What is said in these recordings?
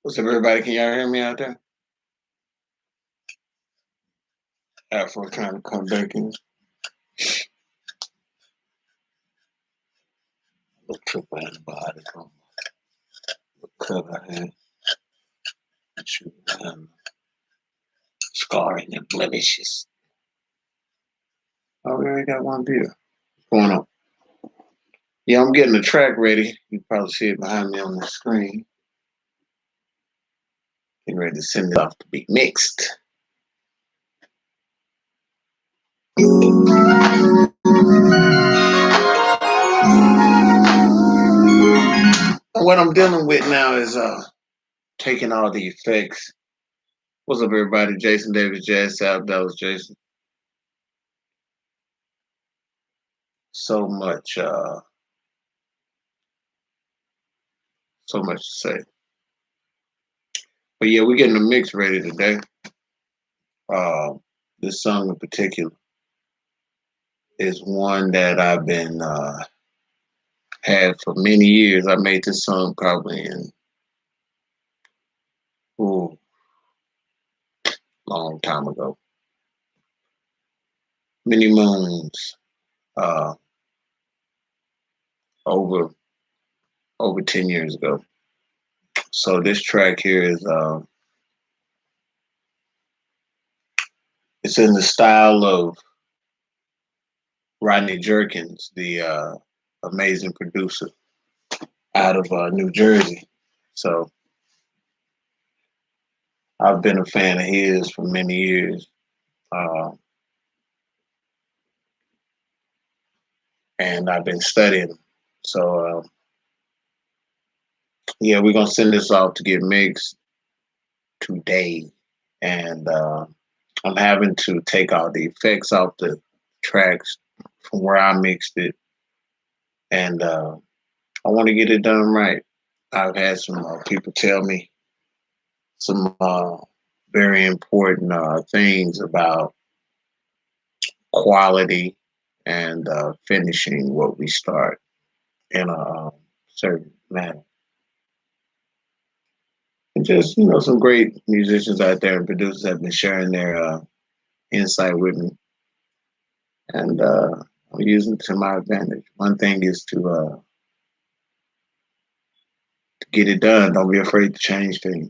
What's up, everybody? Can y'all hear me out there? Afro trying to come back in. Look, trip antibiotic on the cut I had. Shoot, scarring and blemishes. Oh, we already got one beer. What's going on? Yeah, I'm getting the track ready. You can probably see it behind me on the screen. Getting ready to send it off to be mixed. What I'm dealing with now is taking all the effects. What's up, everybody? Jason Davis, Jazz Sab, that was Jason. So much to say. But yeah, we're getting the mix ready today. This song in particular is one that I've been had for many years. I made this song probably in long time ago, many moons, over 10 years ago. So this track here is it's in the style of Rodney Jerkins, the amazing producer out of New Jersey. So I've been a fan of his for many years. And I've been studying. So yeah, we're gonna send this off to get mixed today, and I'm having to take all the effects off the tracks from where I mixed it, and I want to get it done right. I've had some people tell me some very important things about quality and finishing what we start in a certain manner. And just, some great musicians out there and producers have been sharing their insight with me. And I'm using it to my advantage. One thing is to get it done. Don't be afraid to change things,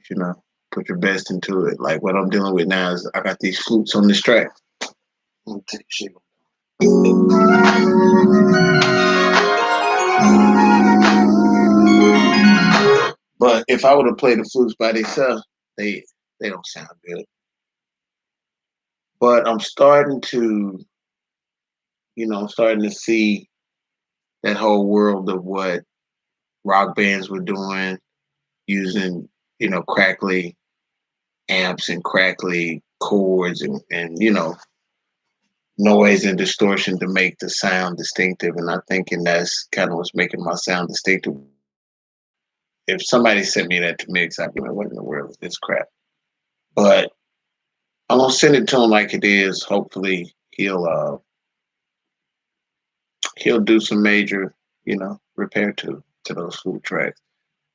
Put your best into it. Like what I'm dealing with now is I got these flutes on this track. Let me take a shake. But if I would have played the flutes by themselves, they don't sound good. But I'm starting to, see that whole world of what rock bands were doing, using, crackly amps and crackly chords and noise and distortion to make the sound distinctive. And I'm thinking that's kind of what's making my sound distinctive. If somebody sent me that to mix, I'd be like, what in the world is this crap? But I'm gonna send it to him like it is. Hopefully he'll do some major, repair to those flute tracks.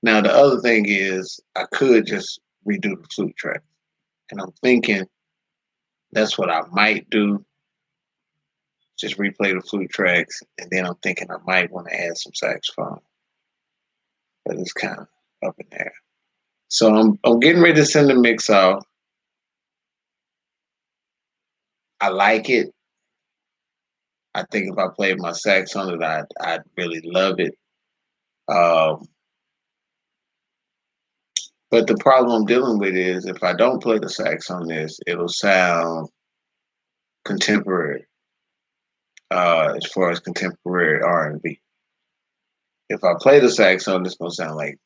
Now the other thing is I could just redo the flute track. And I'm thinking that's what I might do. Just replay the flute tracks, and then I'm thinking I might want to add some saxophone. But it's kind of up in there. So I'm getting ready to send the mix off. I like it. I think if I played my sax on it, I'd really love it. But the problem I'm dealing with is if I don't play the sax on this, it'll sound contemporary, as far as contemporary R&B. If I play the sax on, it's gonna sound like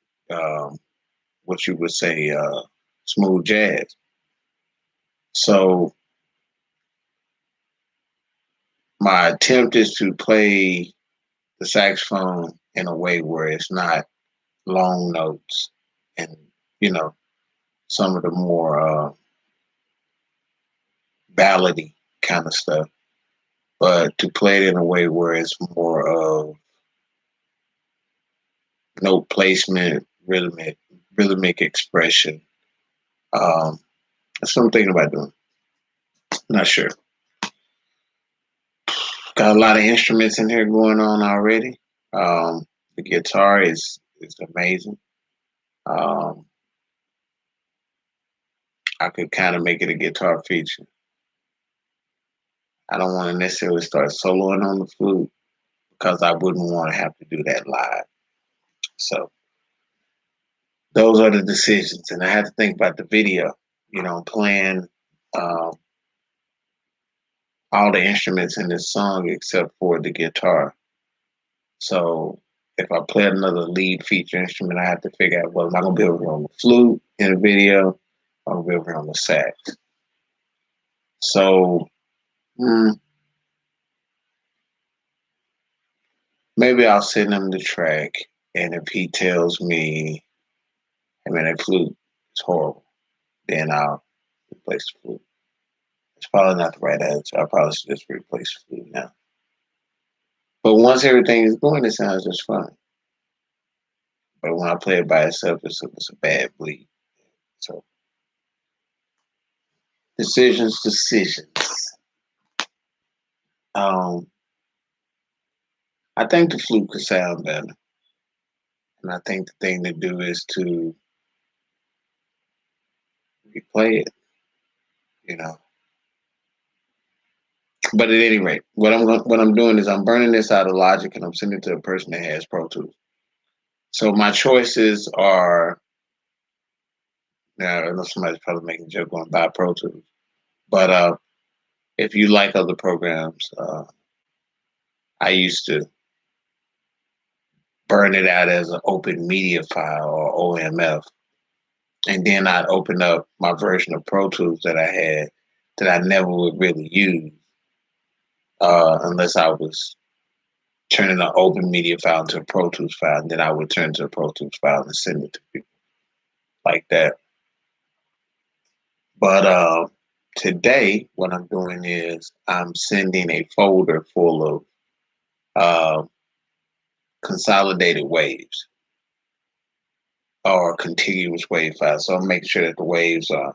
what you would say smooth jazz. So my attempt is to play the saxophone in a way where it's not long notes and some of the more ballady kind of stuff, but to play it in a way where it's more of note placement, rhythmic expression. That's what I'm thinking about doing. Not sure. Got a lot of instruments in here going on already. The guitar is amazing. Um, I could kind of make it a guitar feature. I don't want to necessarily start soloing on the flute because I wouldn't want to have to do that live. So those are the decisions, and I had to think about the video. Playing um, all the instruments in this song except for the guitar. So if I play another lead feature instrument, I have to figure out, well, am I going to be able to on the flute in the video? Or am I going to be able on the sax? So maybe I'll send him the track, and if he tells me, I mean, that flute is horrible, then I'll replace the flute. It's probably not the right answer. I probably should just replace the flute now. But once everything is going, it sounds just fine. But when I play it by itself, it's a bad bleed. So decisions. Um, I think the flute could sound better, and I think the thing to do is to replay it. You know. But at any rate, what I'm doing is I'm burning this out of Logic and I'm sending it to a person that has Pro Tools. So my choices are now. I know somebody's probably making a joke on buy Pro Tools, but if you like other programs, I used to burn it out as an open media file or OMF, and then I'd open up my version of Pro Tools that I had that I never would really use unless I was turning an open media file into a Pro Tools file, and then I would turn to a Pro Tools file and send it to people like that. But today, what I'm doing is I'm sending a folder full of uh, consolidated waves or contiguous wave files. So I'm making sure that the waves are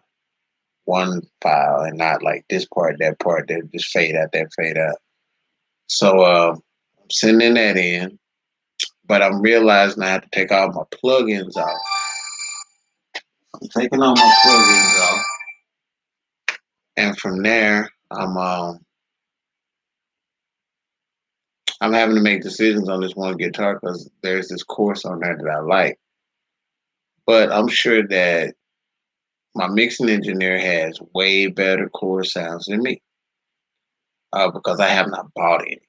one file and not like this part, that just fade out, that fade out. So I'm sending that in, but I'm realizing I have to take all my plugins off. I'm taking all my plugins off, and from there, I'm having to make decisions on this one guitar because there's this course on there that I like. But I'm sure that my mixing engineer has way better core sounds than me because I have not bought any.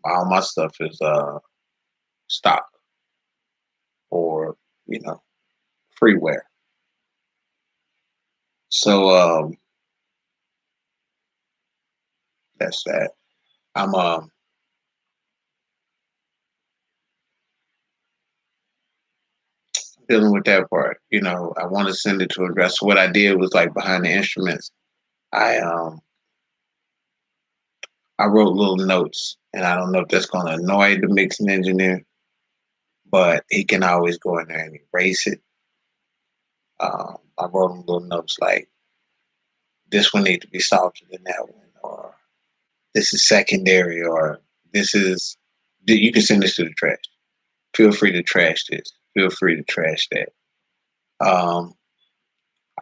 All my stuff is stock or freeware. So that's that. I'm dealing with that part. I want to send it to a dress. So what I did was like behind the instruments, I wrote little notes, and I don't know if that's going to annoy the mixing engineer, but he can always go in there and erase it. I wrote him little notes like this one needs to be softer than that one, or this is secondary, or this is. You can send this to the trash. Feel free to trash this. Feel free to trash that. Um,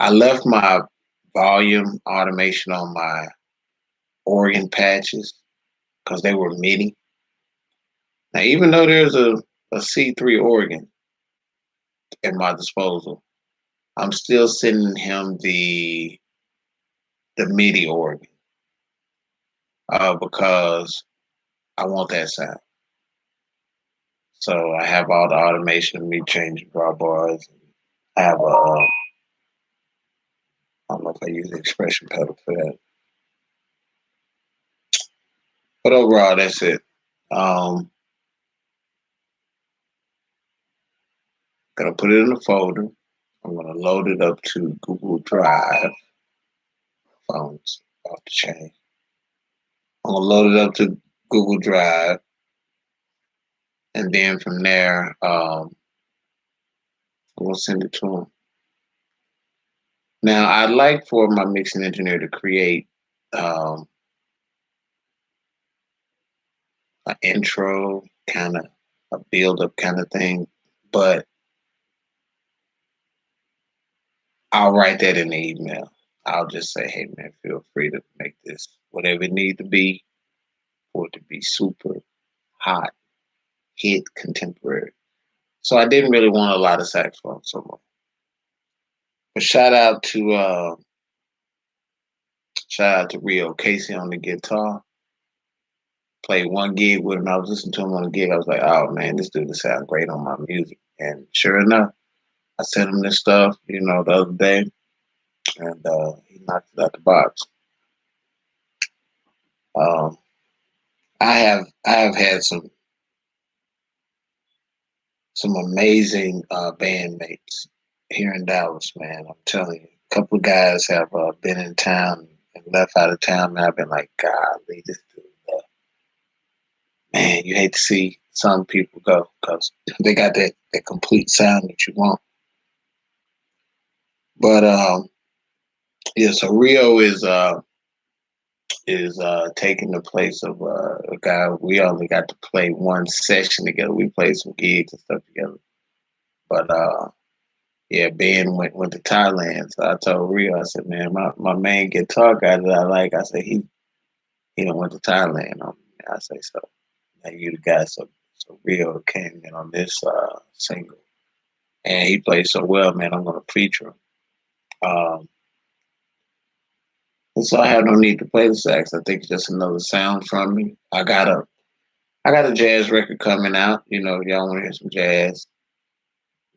I left my volume automation on my organ patches because they were MIDI. Now, even though there's a C3 organ at my disposal, I'm still sending him the MIDI organ because I want that sound. So I have all the automation of me changing drawbars. I have I don't know if I use the expression pedal for that. But overall, that's it. Gonna put it in a folder. I'm gonna load it up to Google Drive. Phones off the chain. I'm gonna load it up to Google Drive, and then from there, I'm gonna send it to him. Now, I'd like for my mixing engineer to create um, an intro, kind of a build up kind of thing, but I'll write that in the email. I'll just say, hey, man, feel free to make this whatever it need to be for it to be super hot, hit, contemporary. So I didn't really want a lot of saxophone solo. But shout out to Rio Casey on the guitar. Played one gig with him. I was listening to him on the gig. I was like, oh man, this dude sounds great on my music. And sure enough, I sent him this stuff, the other day, and he knocked it out the box. Um, I have had some amazing bandmates here in Dallas, man. I'm telling you, a couple of guys have been in town and left out of town, and I've been like, golly, this dude, man, you hate to see some people go because they got that complete sound that you want. But yeah, so Rio is taking the place of a guy. We only got to play one session together. We played some gigs and stuff together. But yeah, Ben went to Thailand. So I told Rio, I said, man, my main guitar guy that I like, I said he done went to Thailand on me. I say so. Now you the guy. So Rio came in on this single, and he played so well, man. I'm gonna feature him. Um, and so I have no need to play the sax. I think it's just another sound from me. I got a jazz record coming out. Y'all want to hear some jazz.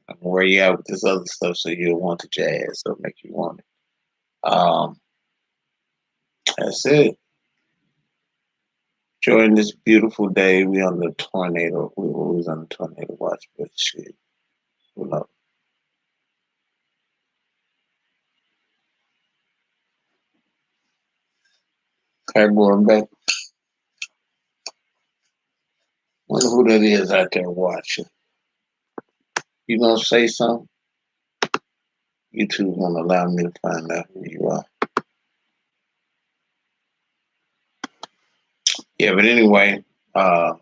I'm where you at with this other stuff, so you'll want the jazz. So make you want it. That's it. During this beautiful day, we on the tornado. We was on the tornado watch, but shit, who knows? Okay, going back. Wonder who that is out there watching. You gonna say something? YouTube won't allow me to find out who you are. Yeah, but anyway, uh,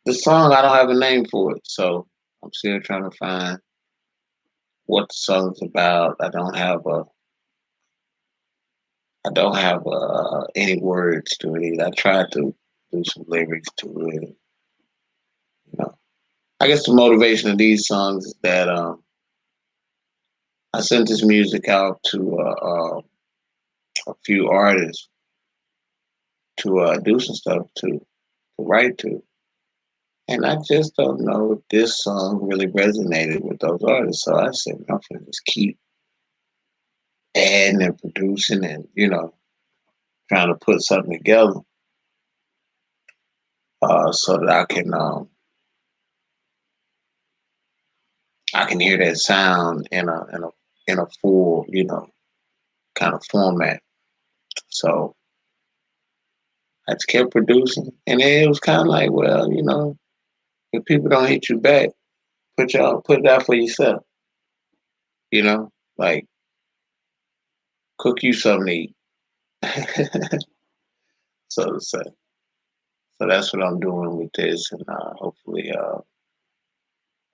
the song I don't have a name for it, so I'm still trying to find what the song's about. I don't have any words to it either. I tried to do some lyrics to it. know, I guess the motivation of these songs is that I sent this music out to a few artists to do some stuff to write to. And I just don't know if this song really resonated with those artists. So I said, I'm going to just keep adding and producing and, trying to put something together so that I can hear that sound in a full, kind of format. So I just kept producing. And then it was kind of like, well, if people don't hit you back, put it out for yourself, you know? Like cook you something to eat. So to say. So that's what I'm doing with this, and hopefully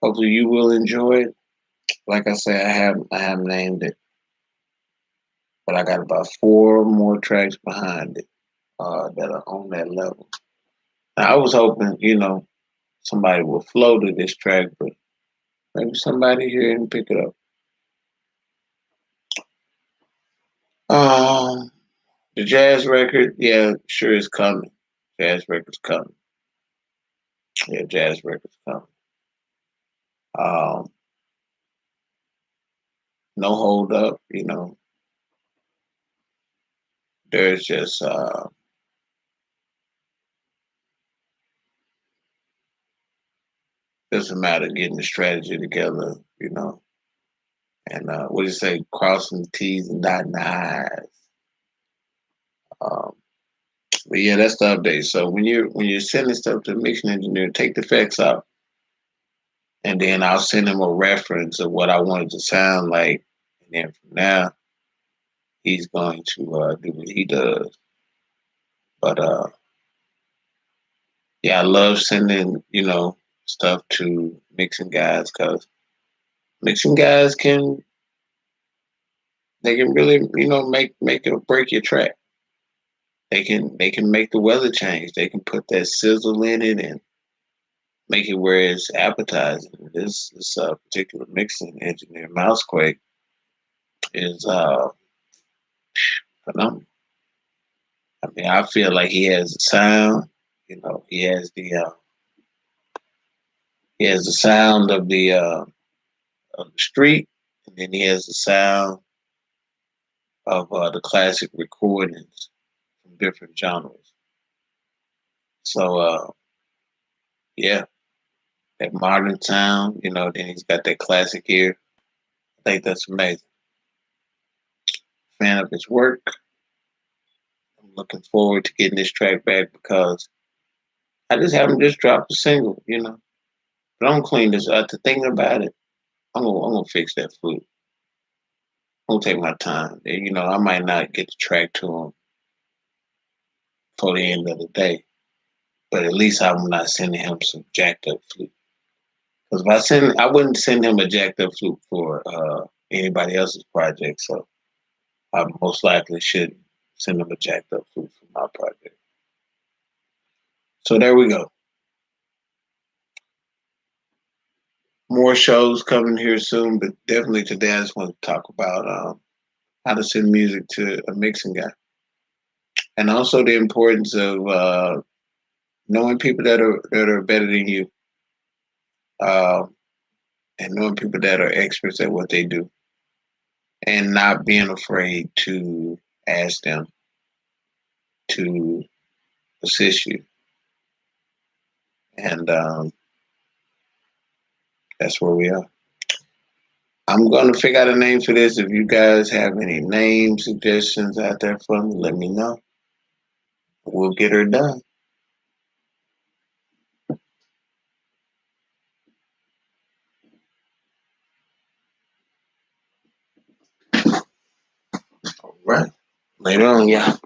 you will enjoy it. Like I say, I have named it, but I got about four more tracks behind it that are on that level. Now, I was hoping, somebody would flow to this track, but maybe somebody here and pick it up. Um, the jazz record, yeah, sure is coming. Jazz record's coming. Yeah, jazz record's coming. Um, no hold up, there's just a matter of getting the strategy together, and what do you say, crossing the T's and dotting the I's. Um, but yeah, that's the update. So when you're sending stuff to the mixing engineer, take the effects out, and then I'll send him a reference of what I want it to sound like, and then from there he's going to do what he does. But yeah, I love sending stuff to mixing guys because mixing guys can really make it or break your track. They can make the weather change. They can put that sizzle in it and make it where it's appetizing. This particular mixing engineer, Mousequake, is phenomenal. I mean, I feel like he has the sound. He has the sound of the street, and then he has the sound of the classic recordings from different genres. So yeah, that modern sound. Then he's got that classic here. I think that's amazing. Fan of his work. I'm looking forward to getting this track back because I just haven't just dropped a single. But I'm gonna clean this up. The thing about it, I'm gonna fix that flute. I'm gonna take my time. I might not get the track to him for the end of the day, but at least I'm not sending him some jacked up flute. Because I wouldn't send him a jacked up flute for anybody else's project. So I most likely should send him a jacked up flute for my project. So there we go. More shows coming here soon, but definitely today I just want to talk about how to send music to a mixing guy, and also the importance of knowing people that are better than you, uh, and knowing people that are experts at what they do, and not being afraid to ask them to assist you. And that's where we are. I'm going to figure out a name for this. If you guys have any name suggestions out there for me, let me know. We'll get her done. All right. Later on, yeah.